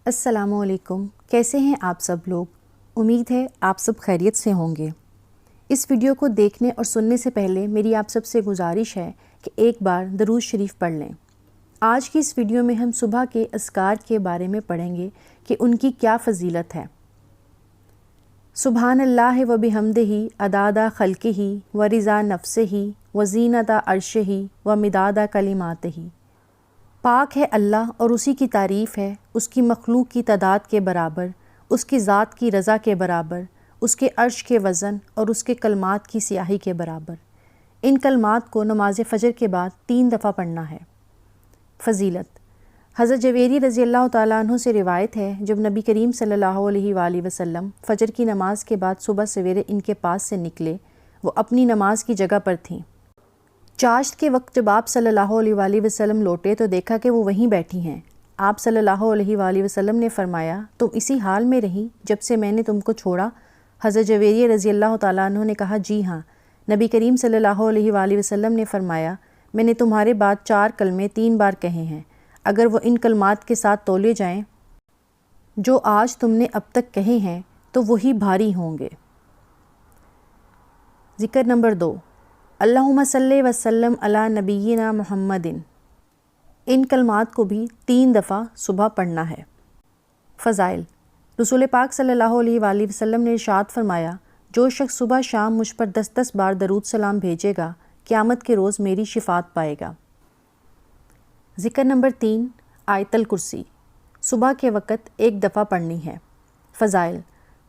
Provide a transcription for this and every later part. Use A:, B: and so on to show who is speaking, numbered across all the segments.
A: السلام علیکم، کیسے ہیں آپ سب لوگ؟ امید ہے آپ سب خیریت سے ہوں گے۔ اس ویڈیو کو دیکھنے اور سننے سے پہلے میری آپ سب سے گزارش ہے کہ ایک بار درود شریف پڑھ لیں۔ آج کی اس ویڈیو میں ہم صبح کے اذکار کے بارے میں پڑھیں گے کہ ان کی کیا فضیلت ہے۔ سبحان اللہ و بحمدہ عداد خلقہ و رضا نفسہ و زینت عرشہ و مداد کلماتہ۔ پاک ہے اللہ اور اسی کی تعریف ہے، اس کی مخلوق کی تعداد کے برابر، اس کی ذات کی رضا کے برابر، اس کے عرش کے وزن اور اس کے کلمات کی سیاہی کے برابر۔ ان کلمات کو نماز فجر کے بعد 3 دفعہ پڑھنا ہے۔ فضیلت: حضرت جویری رضی اللہ تعالیٰ عنہ سے روایت ہے، جب نبی کریم صلی اللہ علیہ وآلہ وسلم فجر کی نماز کے بعد صبح سویرے ان کے پاس سے نکلے، وہ اپنی نماز کی جگہ پر تھیں۔ چاشت کے وقت جب آپ صلی اللہ علیہ وآلہ وسلم لوٹے تو دیکھا کہ وہ وہیں بیٹھی ہیں۔ آپ صلی اللہ علیہ وآلہ وسلم نے فرمایا، تم اسی حال میں رہی جب سے میں نے تم کو چھوڑا؟ حضرت جویریہ رضی اللہ تعالیٰ عنہ نے کہا، جی ہاں۔ نبی کریم صلی اللہ علیہ وآلہ وسلم نے فرمایا، میں نے تمہارے بعد 4 کلمے 3 بار کہے ہیں، اگر وہ ان کلمات کے ساتھ تولے جائیں جو آج تم نے اب تک کہے ہیں تو وہی بھاری ہوں گے۔ ذکر نمبر 2، اللہم صلی وسلم علی نبینا محمد۔ ان کلمات کو بھی 3 دفعہ صبح پڑھنا ہے۔ فضائل: رسول پاک صلی اللہ علیہ وآلہ وسلم نے ارشاد فرمایا، جو شخص صبح شام مجھ پر 10 بار درود سلام بھیجے گا، قیامت کے روز میری شفاعت پائے گا۔ ذکر نمبر 3، آیت الکرسی صبح کے وقت 1 دفعہ پڑھنی ہے۔ فضائل: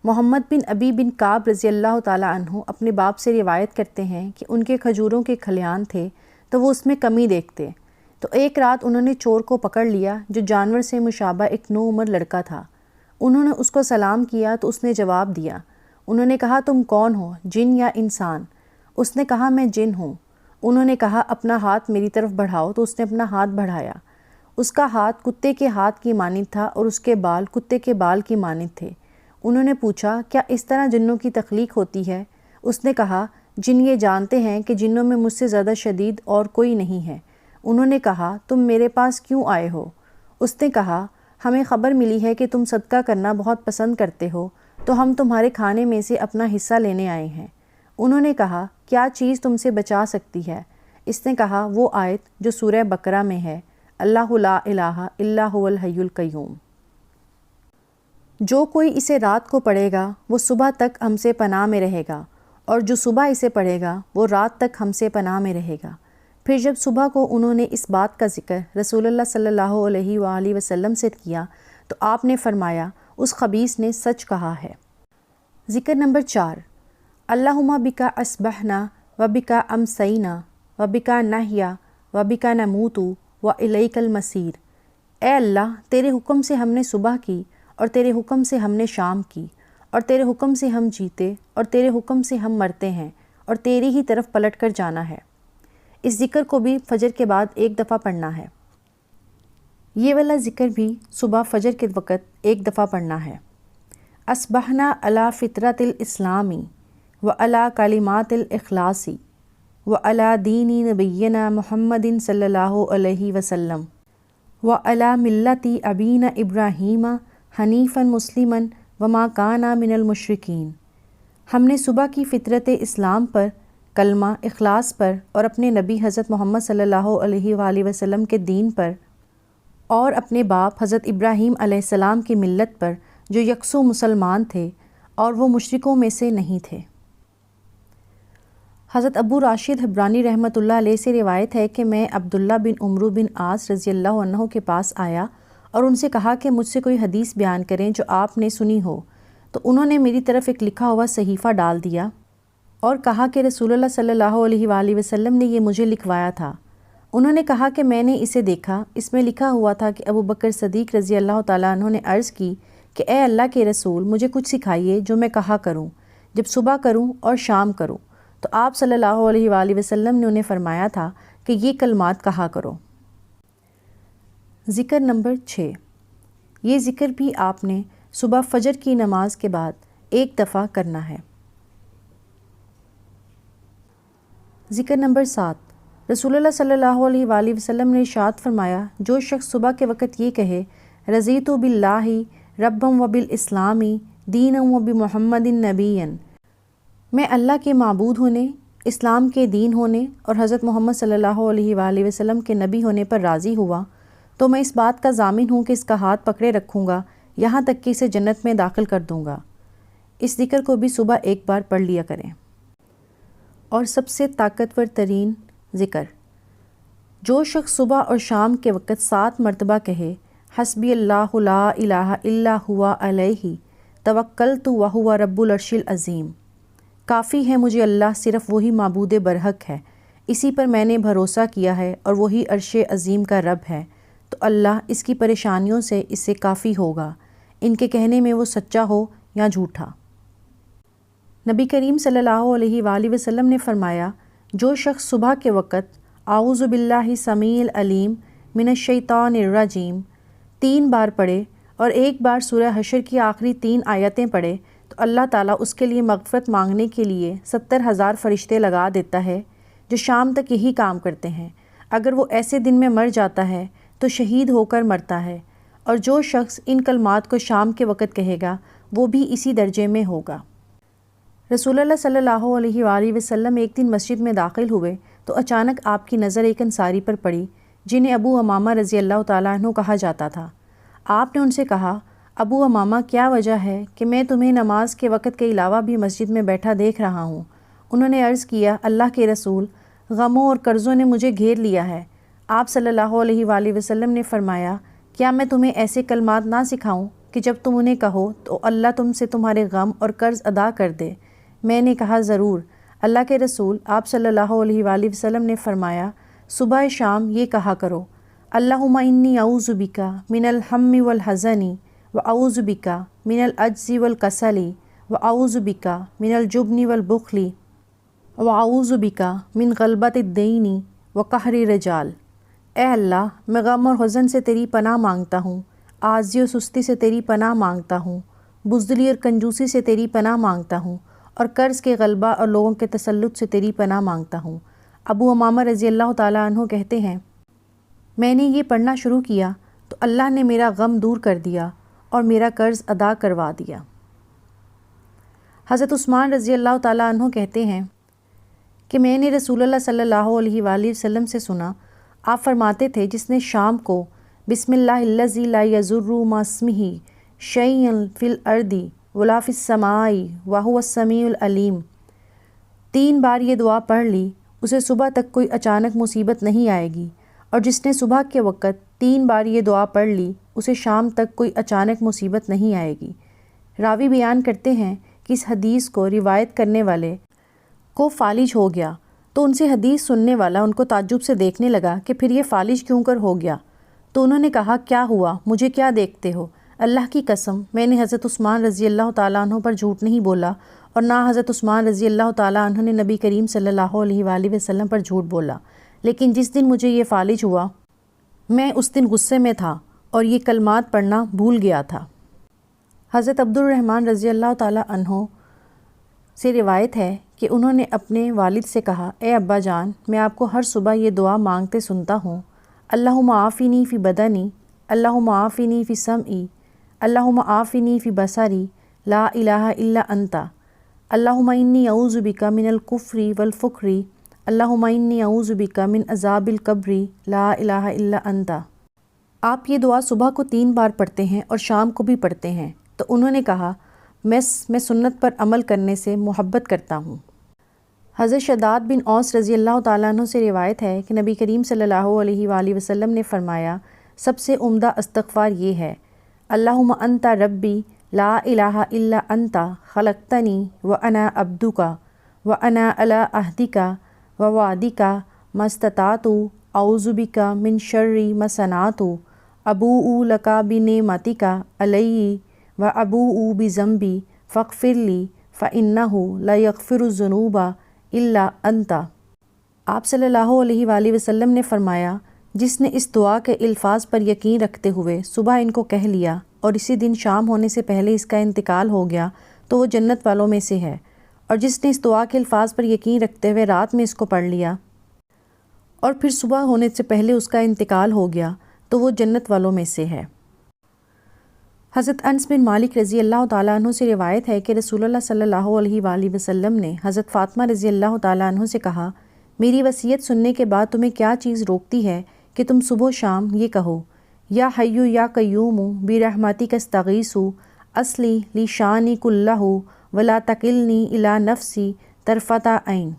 A: محمد بن ابی بن کعب رضی اللہ تعالیٰ عنہ اپنے باپ سے روایت کرتے ہیں کہ ان کے کھجوروں کے کھلیان تھے تو وہ اس میں کمی دیکھتے، تو ایک رات انہوں نے چور کو پکڑ لیا جو جانور سے مشابہ ایک نوعمر لڑکا تھا۔ انہوں نے اس کو سلام کیا تو اس نے جواب دیا۔ انہوں نے کہا، تم کون ہو، جن یا انسان؟ اس نے کہا، میں جن ہوں۔ انہوں نے کہا، اپنا ہاتھ میری طرف بڑھاؤ، تو اس نے اپنا ہاتھ بڑھایا۔ اس کا ہاتھ کتے کے ہاتھ کی مانند تھا اور اس کے بال کتے کے بال کی مانند تھے۔ انہوں نے پوچھا، کیا اس طرح جنوں کی تخلیق ہوتی ہے؟ اس نے کہا، جن یہ جانتے ہیں کہ جنوں میں مجھ سے زیادہ شدید اور کوئی نہیں ہے۔ انہوں نے کہا، تم میرے پاس کیوں آئے ہو؟ اس نے کہا، ہمیں خبر ملی ہے کہ تم صدقہ کرنا بہت پسند کرتے ہو، تو ہم تمہارے کھانے میں سے اپنا حصہ لینے آئے ہیں۔ انہوں نے کہا، کیا چیز تم سے بچا سکتی ہے؟ اس نے کہا، وہ آیت جو سورہ بقرہ میں ہے، اللہ لا الہ الا هو الحی القیوم۔ جو کوئی اسے رات کو پڑھے گا وہ صبح تک ہم سے پناہ میں رہے گا، اور جو صبح اسے پڑھے گا وہ رات تک ہم سے پناہ میں رہے گا۔ پھر جب صبح کو انہوں نے اس بات کا ذکر رسول اللہ صلی اللہ علیہ وآلہ وسلم سے کیا تو آپ نے فرمایا، اس خبیث نے سچ کہا ہے۔ ذکر نمبر 4، اللہم بکا اصبحنا و بکا امسینا و بکا نحیا و بکا نموت و الیک المصیر۔ اے اللہ، تیرے حکم سے ہم نے صبح کی، اور تیرے حکم سے ہم نے شام کی، اور تیرے حکم سے ہم جیتے، اور تیرے حکم سے ہم مرتے ہیں، اور تیری ہی طرف پلٹ کر جانا ہے۔ اس ذکر کو بھی فجر کے بعد 1 دفعہ پڑھنا ہے۔ یہ والا ذکر بھی صبح فجر کے وقت 1 دفعہ پڑھنا ہے۔ اصبحنا علی فطرت الاسلامی و علی کلمات الاخلاصی و علی دین نبینا محمد صلی اللہ علیہ وسلم و علی ملت ابینا ابراہیم حنیفاً مسلماً وما کانا من المشرکین۔ ہم نے صبح کی فطرت اسلام پر، کلمہ اخلاص پر، اور اپنے نبی حضرت محمد صلی اللہ علیہ وآلہ وسلم کے دین پر، اور اپنے باپ حضرت ابراہیم علیہ السلام کی ملت پر جو یکسو مسلمان تھے اور وہ مشرکوں میں سے نہیں تھے۔ حضرت ابو راشد حبرانی رحمۃ اللہ علیہ سے روایت ہے کہ میں عبداللہ بن عمرو بن عاص رضی اللہ عنہ کے پاس آیا اور ان سے کہا کہ مجھ سے کوئی حدیث بیان کریں جو آپ نے سنی ہو، تو انہوں نے میری طرف ایک لکھا ہوا صحیفہ ڈال دیا اور کہا کہ رسول اللہ صلی اللہ علیہ وآلہ وسلم نے یہ مجھے لکھوایا تھا۔ انہوں نے کہا کہ میں نے اسے دیکھا، اس میں لکھا ہوا تھا کہ ابو بکر صدیق رضی اللہ تعالیٰ عنہ نے عرض کی کہ اے اللہ کے رسول، مجھے کچھ سکھائیے جو میں کہا کروں جب صبح کروں اور شام کروں۔ تو آپ صلی اللہ علیہ وآلہ وسلم نے انہیں فرمایا تھا کہ یہ کلمات کہا کرو۔ ذکر نمبر 6، یہ ذکر بھی آپ نے صبح فجر کی نماز کے بعد 1 دفعہ کرنا ہے۔ ذکر نمبر 7، رسول اللہ صلی اللہ علیہ وآلہ وسلم نے ارشاد فرمایا، جو شخص صبح کے وقت یہ کہے، رضیت باللہ ربم و بالاسلامی دینم و بمحمد نبیًا، میں اللہ کے معبود ہونے، اسلام کے دین ہونے اور حضرت محمد صلی اللہ علیہ وآلہ وسلم کے نبی ہونے پر راضی ہوا تو میں اس بات کا ضامن ہوں کہ اس کا ہاتھ پکڑے رکھوں گا یہاں تک کہ اسے جنت میں داخل کر دوں گا۔ اس ذکر کو بھی صبح ایک بار پڑھ لیا کریں۔ اور سب سے طاقتور ترین ذکر، جو شخص صبح اور شام کے وقت 7 مرتبہ کہے حسبی اللہ لا الہ الا ہوا علیہ توکلت وہو رب العرش العظیم، کافی ہے مجھے اللہ، صرف وہی معبود برحق ہے، اسی پر میں نے بھروسہ کیا ہے اور وہی عرش عظیم کا رب ہے، تو اللہ اس کی پریشانیوں سے اس سے کافی ہوگا، ان کے کہنے میں وہ سچا ہو یا جھوٹا۔ نبی کریم صلی اللہ علیہ وآلہ وسلم نے فرمایا، جو شخص صبح کے وقت اعوذ باللہ السمیع العلیم من الشیطان الرجیم 3 بار پڑھے اور ایک بار سورہ حشر کی آخری 3 آیتیں پڑھے تو اللہ تعالیٰ اس کے لیے مغفرت مانگنے کے لیے 70,000 فرشتے لگا دیتا ہے جو شام تک یہی کام کرتے ہیں۔ اگر وہ ایسے دن میں مر جاتا ہے تو شہید ہو کر مرتا ہے، اور جو شخص ان کلمات کو شام کے وقت کہے گا وہ بھی اسی درجے میں ہوگا۔ رسول اللہ صلی اللہ علیہ وآلہ وسلم ایک دن مسجد میں داخل ہوئے تو اچانک آپ کی نظر ایک انصاری پر پڑی جنہیں ابو امامہ رضی اللہ تعالیٰ عنہ کہا جاتا تھا۔ آپ نے ان سے کہا، ابو امامہ کیا وجہ ہے کہ میں تمہیں نماز کے وقت کے علاوہ بھی مسجد میں بیٹھا دیکھ رہا ہوں؟ انہوں نے عرض کیا، اللہ کے رسول، غموں اور قرضوں نے مجھے گھیر لیا ہے۔ آپ صلی اللہ علیہ وآلہ وسلم نے فرمایا، کیا میں تمہیں ایسے کلمات نہ سکھاؤں کہ جب تم انہیں کہو تو اللہ تم سے تمہارے غم اور قرض ادا کر دے؟ میں نے کہا، ضرور اللہ کے رسول۔ آپ صلی اللہ علیہ وآلہ وسلم نے فرمایا، صبح شام یہ کہا کرو، اللہم انی اعوذ بک من الہم والحزن واعوذ بک من العجز والکسل واعوذ بک من الجبن والبخل واعوذ بک من غلبۃ الدین وقہر الرجال۔ اے اللہ، میں غم اور حزن سے تیری پناہ مانگتا ہوں، عاجزی اور سستی سے تیری پناہ مانگتا ہوں، بزدلی اور کنجوسی سے تیری پناہ مانگتا ہوں، اور قرض کے غلبہ اور لوگوں کے تسلط سے تیری پناہ مانگتا ہوں۔ ابو امامہ رضی اللہ تعالیٰ عنہ کہتے ہیں، میں نے یہ پڑھنا شروع کیا تو اللہ نے میرا غم دور کر دیا اور میرا قرض ادا کروا دیا۔ حضرت عثمان رضی اللہ تعالیٰ عنہ کہتے ہیں کہ میں نے رسول اللہ صلی اللہ علیہ وآلہ وسلم سے سنا، آپ فرماتے تھے، جس نے شام کو بسم اللہ الذی لا یضر مع اسمہ شیء فی الارض ولا فی السماء وہو السمیع العلیم 3 بار یہ دعا پڑھ لی، اسے صبح تک کوئی اچانک مصیبت نہیں آئے گی، اور جس نے صبح کے وقت 3 بار یہ دعا پڑھ لی اسے شام تک کوئی اچانک مصیبت نہیں آئے گی۔ راوی بیان کرتے ہیں کہ اس حدیث کو روایت کرنے والے کو فالج ہو گیا تو ان سے حدیث سننے والا ان کو تعجب سے دیکھنے لگا کہ پھر یہ فالج کیوں کر ہو گیا؟ تو انہوں نے کہا، کیا ہوا، مجھے کیا دیکھتے ہو؟ اللہ کی قسم، میں نے حضرت عثمان رضی اللہ تعالیٰ عنہ پر جھوٹ نہیں بولا، اور نہ حضرت عثمان رضی اللہ تعالیٰ عنہ نے نبی کریم صلی اللہ علیہ وآلہ وسلم پر جھوٹ بولا، لیکن جس دن مجھے یہ فالج ہوا میں اس دن غصے میں تھا اور یہ کلمات پڑھنا بھول گیا تھا۔ حضرت عبد الرحمن رضی اللہ تعالیٰ عنہ سے روایت ہے کہ انہوں نے اپنے والد سے کہا، اے ابا جان، میں آپ کو ہر صبح یہ دعا مانگتے سنتا ہوں، اللہم عافنی فی بدنی، اللہم عافنی فی سمعی، اللہم عافنی فی بصری، لا الہ الا انت، اللہم انی اعوذ بک من الکفر والفقر، اللہم انی اعوذ بک من عذاب القبر، لا الہ الا انت۔ آپ یہ دعا صبح کو 3 بار پڑھتے ہیں اور شام کو بھی پڑھتے ہیں۔ تو انہوں نے کہا، میں سنت پر عمل کرنے سے محبت کرتا ہوں۔ حضرت شداد بن اوس رضی اللہ تعالیٰ عنہ سے روایت ہے کہ نبی کریم صلی اللہ علیہ وآلہ وسلم نے فرمایا، سب سے عمدہ استغفار یہ ہے، اللہم انت ربی لا الہ الا انت خلقتنی وانا عبدک وانا علی عہدک ووعدک ما استطعت اعوذ بک من شر ما صنعت ابوء لک بنعمتک علی وابوء بذنبی فاغفر لی فانہ لا یغفر الذنوب الا انت۔ آپ صلی اللہ علیہ وآلہ وسلم نے فرمایا، جس نے اس دعا کے الفاظ پر یقین رکھتے ہوئے صبح ان کو کہہ لیا اور اسی دن شام ہونے سے پہلے اس کا انتقال ہو گیا تو وہ جنت والوں میں سے ہے، اور جس نے اس دعا کے الفاظ پر یقین رکھتے ہوئے رات میں اس کو پڑھ لیا اور پھر صبح ہونے سے پہلے اس کا انتقال ہو گیا تو وہ جنت والوں میں سے ہے۔ حضرت انس بن مالک رضی اللہ تعالیٰ عنہ سے روایت ہے کہ رسول اللہ صلی اللہ علیہ وآلہ وسلم نے حضرت فاطمہ رضی اللہ تعالیٰ عنہ سے کہا، میری وصیت سننے کے بعد تمہیں کیا چیز روکتی ہے کہ تم صبح و شام یہ کہو، یا حیو یا قیوم برحمتک استغیث اصلی لی شانی کلہ ولا تکلنی الی نفسی طرفۃ عین۔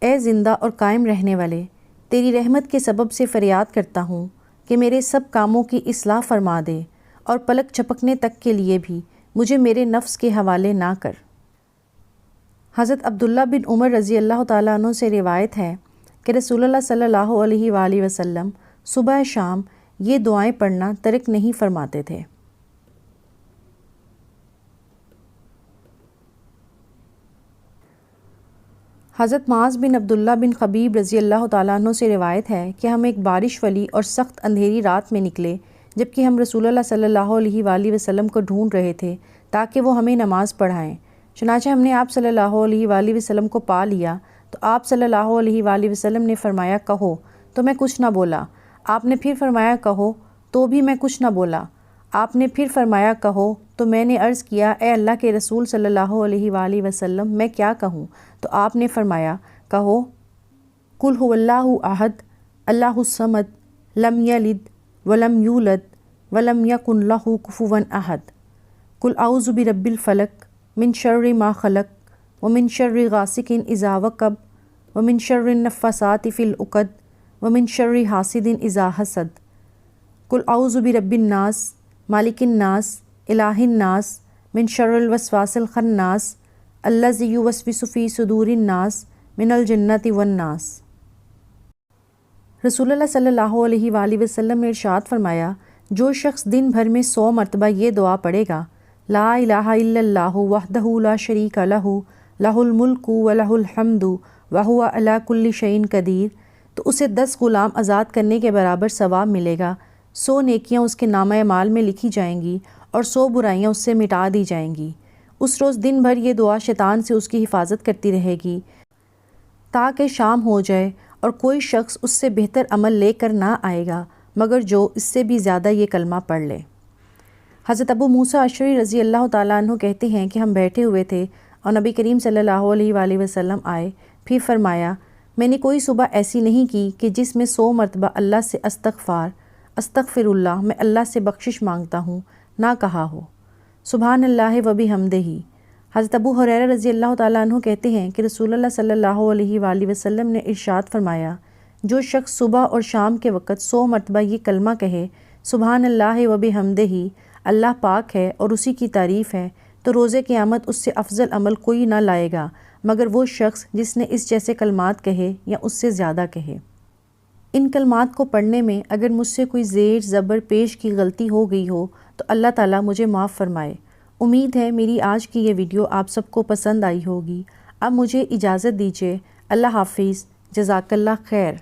A: اے زندہ اور قائم رہنے والے، تیری رحمت کے سبب سے فریاد کرتا ہوں کہ میرے سب کاموں کی اصلاح فرما دے اور پلک جھپکنے تک کے لیے بھی مجھے میرے نفس کے حوالے نہ کر۔ حضرت عبداللہ بن عمر رضی اللہ تعالیٰ عنہ سے روایت ہے کہ رسول اللہ صلی اللہ علیہ وآلہ وسلم صبح شام یہ دعائیں پڑھنا ترک نہیں فرماتے تھے۔ حضرت معاذ بن عبداللہ بن خبیب رضی اللہ تعالیٰ عنہ سے روایت ہے کہ ہم ایک بارش والی اور سخت اندھیری رات میں نکلے، جبکہ ہم رسول اللہ صلی اللہ علیہ وآلہ وسلم کو ڈھونڈ رہے تھے تاکہ وہ ہمیں نماز پڑھائیں۔ چنانچہ ہم نے آپ صلی اللہ علیہ وآلہ وسلم کو پا لیا تو آپ صلی اللہ علیہ وآلہ وسلم نے فرمایا کہو، تو میں کچھ نہ بولا۔ آپ نے پھر فرمایا کہو، تو بھی میں کچھ نہ بولا۔ آپ نے پھر فرمایا کہو، تو میں نے عرض کیا اے اللہ کے رسول صلی اللہ علیہ وآلہ وسلم میں کیا کہوں؟ تو آپ نے فرمایا کہو، قل هو اللہ احد اللہ الصمد لم یلد ولم یولد ولم یکن لہ کفوا احد، قل اعوذ برب الفلق من شر ما خلق ومن شر غاسق اذا وقب ومن شر النفاثات فی العقد ومن شر حاسد اذا حسد، قل اعوذ برب الناس مالک الناس الہ الناس من شر الوسواس الخناس الذی یوسوس فی صدور الناس من الجنۃ والناس۔ رسول اللہ صلی اللہ علیہ وآلہ وسلم نے ارشاد فرمایا، جو شخص دن بھر میں 100 مرتبہ یہ دعا پڑھے گا، لا الہ الا اللہ وحدہ لا شریک لہ لہ الملک ولہ الحمد وہو علی کل شیء قدیر، تو اسے 10 غلام آزاد کرنے کے برابر ثواب ملے گا، 100 نیکیاں اس کے نامہ اعمال میں لکھی جائیں گی اور 100 برائیاں اس سے مٹا دی جائیں گی۔ اس روز دن بھر یہ دعا شیطان سے اس کی حفاظت کرتی رہے گی تاکہ شام ہو جائے اور کوئی شخص اس سے بہتر عمل لے کر نہ آئے گا مگر جو اس سے بھی زیادہ یہ کلمہ پڑھ لے۔ حضرت ابو موسیٰ اشعری رضی اللہ تعالیٰ عنہ کہتے ہیں کہ ہم بیٹھے ہوئے تھے اور نبی کریم صلی اللہ علیہ وآلہ وسلم آئے، پھر فرمایا، میں نے کوئی صبح ایسی نہیں کی کہ جس میں 100 مرتبہ اللہ سے استغفر اللہ میں اللہ سے بخشش مانگتا ہوں نہ کہا ہو۔ سبحان اللہ و بحمدہ۔ حضرت ابو ہریرہ رضی اللہ تعالیٰ عنہ کہتے ہیں کہ رسول اللہ صلی اللہ علیہ وآلہ وسلم نے ارشاد فرمایا، جو شخص صبح اور شام کے وقت 100 مرتبہ یہ کلمہ کہے، سبحان اللہ و بحمدہ، اللہ پاک ہے اور اسی کی تعریف ہے، تو روز قیامت اس سے افضل عمل کوئی نہ لائے گا مگر وہ شخص جس نے اس جیسے کلمات کہے یا اس سے زیادہ کہے۔ ان کلمات کو پڑھنے میں اگر مجھ سے کوئی زیر زبر پیش کی غلطی ہو گئی ہو تو اللہ تعالیٰ مجھے معاف فرمائے۔ امید ہے میری آج کی یہ ویڈیو آپ سب کو پسند آئی ہوگی۔ اب مجھے اجازت دیجیے، اللہ حافظ، جزاک اللہ خیر۔